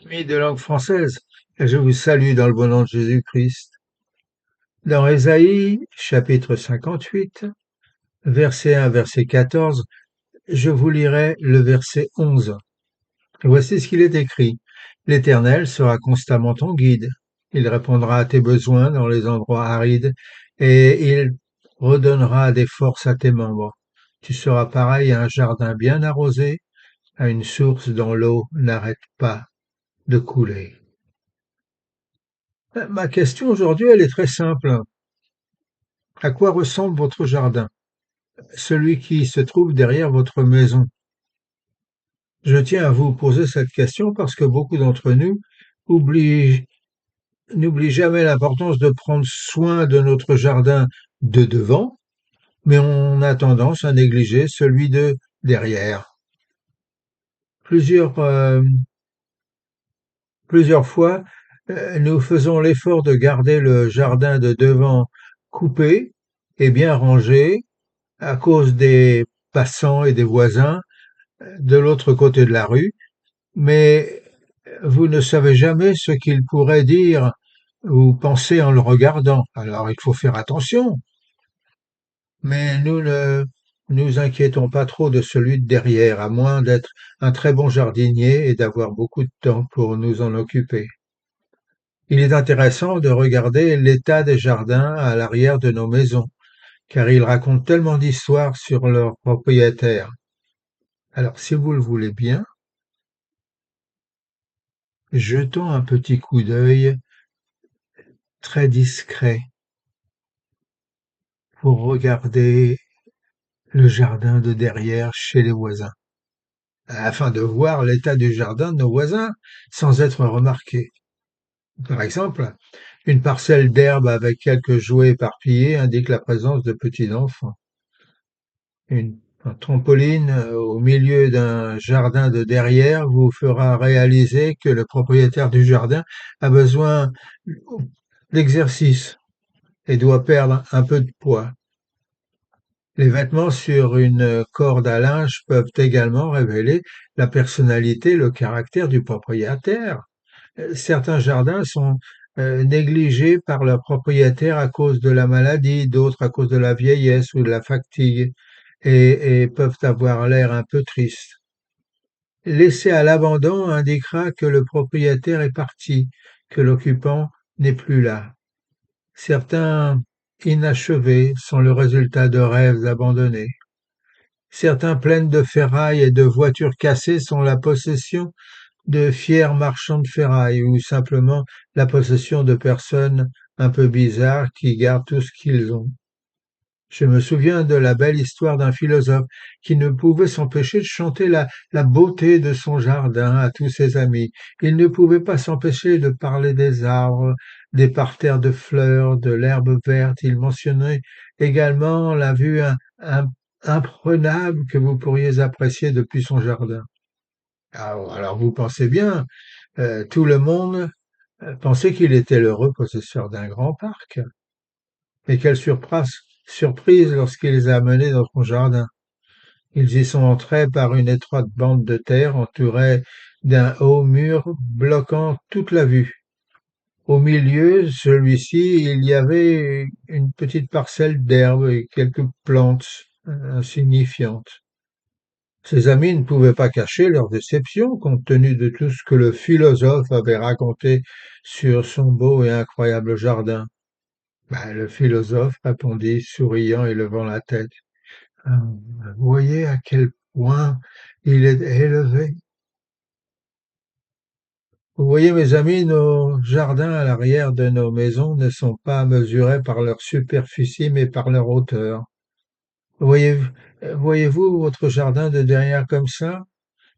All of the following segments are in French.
Amis de langue française, je vous salue dans le bon nom de Jésus-Christ. Dans Ésaïe, chapitre 58, verset 1, verset 14, je vous lirai le verset 11. Voici ce qu'il est écrit. L'Éternel sera constamment ton guide. Il répondra à tes besoins dans les endroits arides et il redonnera des forces à tes membres. Tu seras pareil à un jardin bien arrosé, à une source dont l'eau n'arrête pas de couler. Ma question aujourd'hui, elle est très simple. À quoi ressemble votre jardin? Celui qui se trouve derrière votre maison. Je tiens à vous poser cette question parce que beaucoup d'entre nous oublient, n'oublient jamais l'importance de prendre soin de notre jardin de devant, mais on a tendance à négliger celui de derrière. Plusieurs, euh, plusieurs fois, nous faisons l'effort de garder le jardin de devant coupé et bien rangé à cause des passants et des voisins de l'autre côté de la rue, mais vous ne savez jamais ce qu'ils pourraient dire ou penser en le regardant. Alors il faut faire attention, mais nous ne nous inquiétons pas trop de celui de derrière, à moins d'être un très bon jardinier et d'avoir beaucoup de temps pour nous en occuper. Il est intéressant de regarder l'état des jardins à l'arrière de nos maisons, car ils racontent tellement d'histoires sur leurs propriétaires. Alors, si vous le voulez bien, jetons un petit coup d'œil très discret pour regarder le jardin de derrière chez les voisins, afin de voir l'état du jardin de nos voisins sans être remarqué. Par exemple, une parcelle d'herbe avec quelques jouets éparpillés indique la présence de petits enfants. Un trampoline au milieu d'un jardin de derrière vous fera réaliser que le propriétaire du jardin a besoin d'exercice et doit perdre un peu de poids. Les vêtements sur une corde à linge peuvent également révéler la personnalité, le caractère du propriétaire. Certains jardins sont négligés par leur propriétaire à cause de la maladie, d'autres à cause de la vieillesse ou de la fatigue et peuvent avoir l'air un peu tristes. Laissé à l'abandon indiquera que le propriétaire est parti, que l'occupant n'est plus là. Certains inachevés sont le résultat de rêves abandonnés. Certains plaines de ferraille et de voitures cassées sont la possession de fiers marchands de ferraille ou simplement la possession de personnes un peu bizarres qui gardent tout ce qu'ils ont. Je me souviens de la belle histoire d'un philosophe qui ne pouvait s'empêcher de chanter la beauté de son jardin à tous ses amis. Il ne pouvait pas s'empêcher de parler des arbres, des parterres de fleurs, de l'herbe verte. Il mentionnait également la vue imprenable que vous pourriez apprécier depuis son jardin. Alors vous pensez bien, tout le monde pensait qu'il était l'heureux possesseur d'un grand parc. Mais quelle surprise lorsqu'il les a menés dans son jardin. Ils y sont entrés par une étroite bande de terre entourée d'un haut mur bloquant toute la vue. Au milieu, celui-ci, il y avait une petite parcelle d'herbe et quelques plantes insignifiantes. Ses amis ne pouvaient pas cacher leur déception compte tenu de tout ce que le philosophe avait raconté sur son beau et incroyable jardin. Le philosophe répondit, souriant et levant la tête. Vous voyez à quel point il est élevé. Vous voyez, mes amis, nos jardins à l'arrière de nos maisons ne sont pas mesurés par leur superficie, mais par leur hauteur. Voyez, voyez-vous votre jardin de derrière comme ça?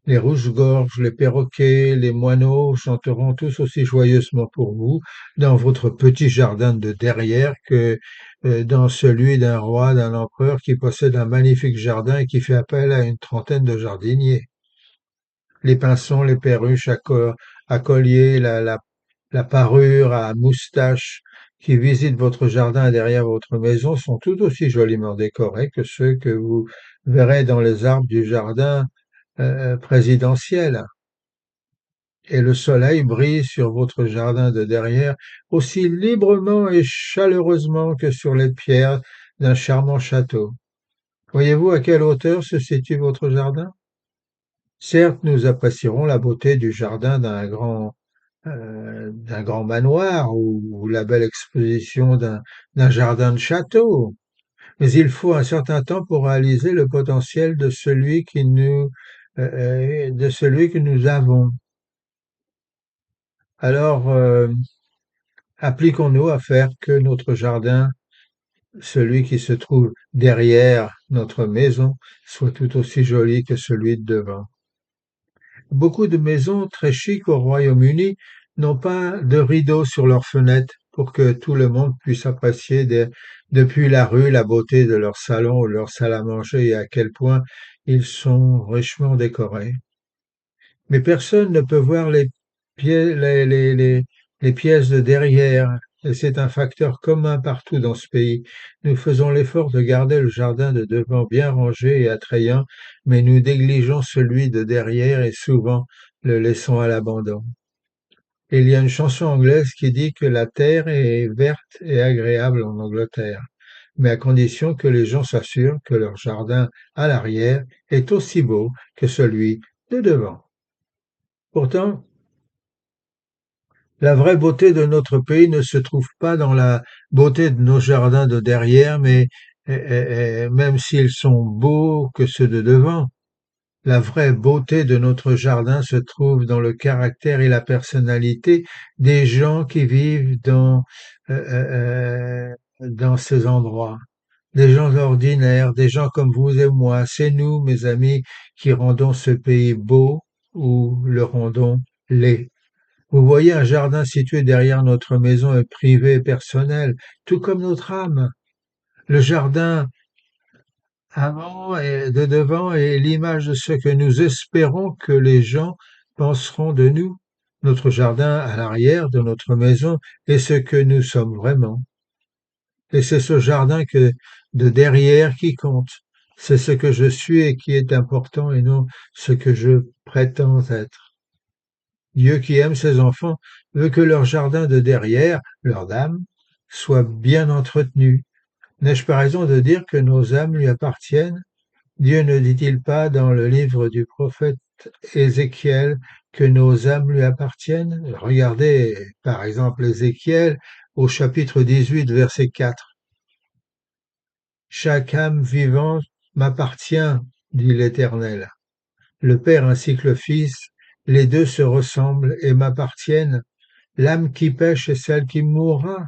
Les rouges-gorges, les perroquets, les moineaux chanteront tous aussi joyeusement pour vous dans votre petit jardin de derrière que dans celui d'un roi, d'un empereur qui possède un magnifique jardin et qui fait appel à une trentaine de jardiniers. Les pinsons, les perruches à collier, la parure à moustache qui visitent votre jardin derrière votre maison sont tout aussi joliment décorés que ceux que vous verrez dans les arbres du jardin présidentiel. et le soleil brille sur votre jardin de derrière aussi librement et chaleureusement que sur les pierres d'un charmant château. Voyez-vous à quelle hauteur se situe votre jardin? Certes, nous apprécierons la beauté du jardin d'un grand manoir ou la belle exposition d'un jardin de château, mais il faut un certain temps pour réaliser le potentiel de celui que nous avons. Alors, appliquons-nous à faire que notre jardin, celui qui se trouve derrière notre maison, soit tout aussi joli que celui de devant. Beaucoup de maisons très chics au Royaume-Uni n'ont pas de rideaux sur leurs fenêtres pour que tout le monde puisse apprécier depuis la rue la beauté de leur salon ou leur salle à manger et à quel point ils sont richement décorés. Mais personne ne peut voir les pièces de derrière, et c'est un facteur commun partout dans ce pays. Nous faisons l'effort de garder le jardin de devant bien rangé et attrayant, mais nous négligeons celui de derrière et souvent le laissons à l'abandon. Il y a une chanson anglaise qui dit que la terre est verte et agréable en Angleterre, mais à condition que les gens s'assurent que leur jardin à l'arrière est aussi beau que celui de devant. Pourtant, la vraie beauté de notre pays ne se trouve pas dans la beauté de nos jardins de derrière, mais même s'ils sont beaux que ceux de devant, la vraie beauté de notre jardin se trouve dans le caractère et la personnalité des gens qui vivent dans ces endroits. Des gens ordinaires, des gens comme vous et moi. C'est nous, mes amis, qui rendons ce pays beau ou le rendons laid. Vous voyez, un jardin situé derrière notre maison est privé et personnel, tout comme notre âme. Le jardin avant et de devant est l'image de ce que nous espérons que les gens penseront de nous. Notre jardin à l'arrière de notre maison est ce que nous sommes vraiment. Et c'est ce jardin de derrière qui compte. C'est ce que je suis et qui est important et non ce que je prétends être. Dieu qui aime ses enfants veut que leur jardin de derrière, leur âme, soit bien entretenu. N'ai-je pas raison de dire que nos âmes lui appartiennent? Dieu ne dit-il pas dans le livre du prophète Ézéchiel que nos âmes lui appartiennent? Regardez par exemple Ézéchiel au chapitre 18, verset 4. Chaque âme vivante m'appartient, dit l'Éternel. Le Père ainsi que le Fils, les deux se ressemblent et m'appartiennent. L'âme qui pêche est celle qui mourra.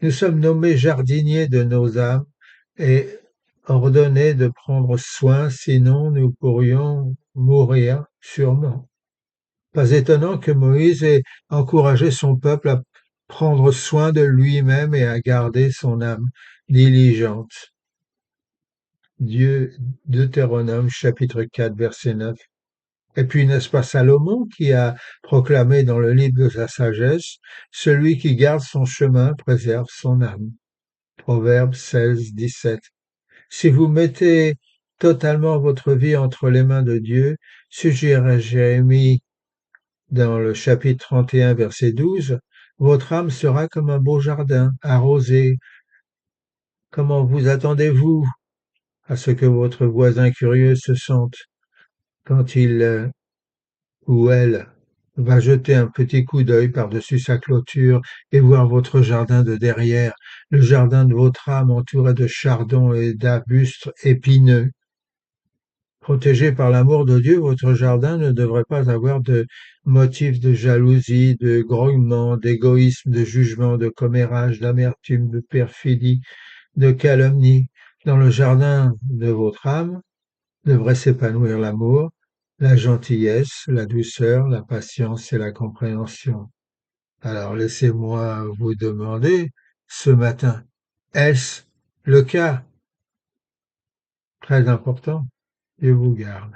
Nous sommes nommés jardiniers de nos âmes et ordonnés de prendre soin, sinon nous pourrions mourir sûrement. Pas étonnant que Moïse ait encouragé son peuple à prendre soin de lui-même et à garder son âme diligente. Deutéronome chapitre 4 verset 9. Et puis, n'est-ce pas Salomon qui a proclamé dans le livre de sa sagesse, celui qui garde son chemin préserve son âme. Proverbe 16, 17. Si vous mettez totalement votre vie entre les mains de Dieu, suggère Jérémie dans le chapitre 31, verset 12, votre âme sera comme un beau jardin arrosé. Comment vous attendez-vous à ce que votre voisin curieux se sente quand il ou elle va jeter un petit coup d'œil par-dessus sa clôture et voir votre jardin de derrière, le jardin de votre âme entouré de chardons et d'arbustes épineux? Protégé par l'amour de Dieu, votre jardin ne devrait pas avoir de motifs de jalousie, de grognement, d'égoïsme, de jugement, de commérage, d'amertume, de perfidie, de calomnie. Dans le jardin de votre âme devrait s'épanouir l'amour, la gentillesse, la douceur, la patience et la compréhension. Alors laissez-moi vous demander ce matin, est-ce le cas? Très important. Dieu vous garde.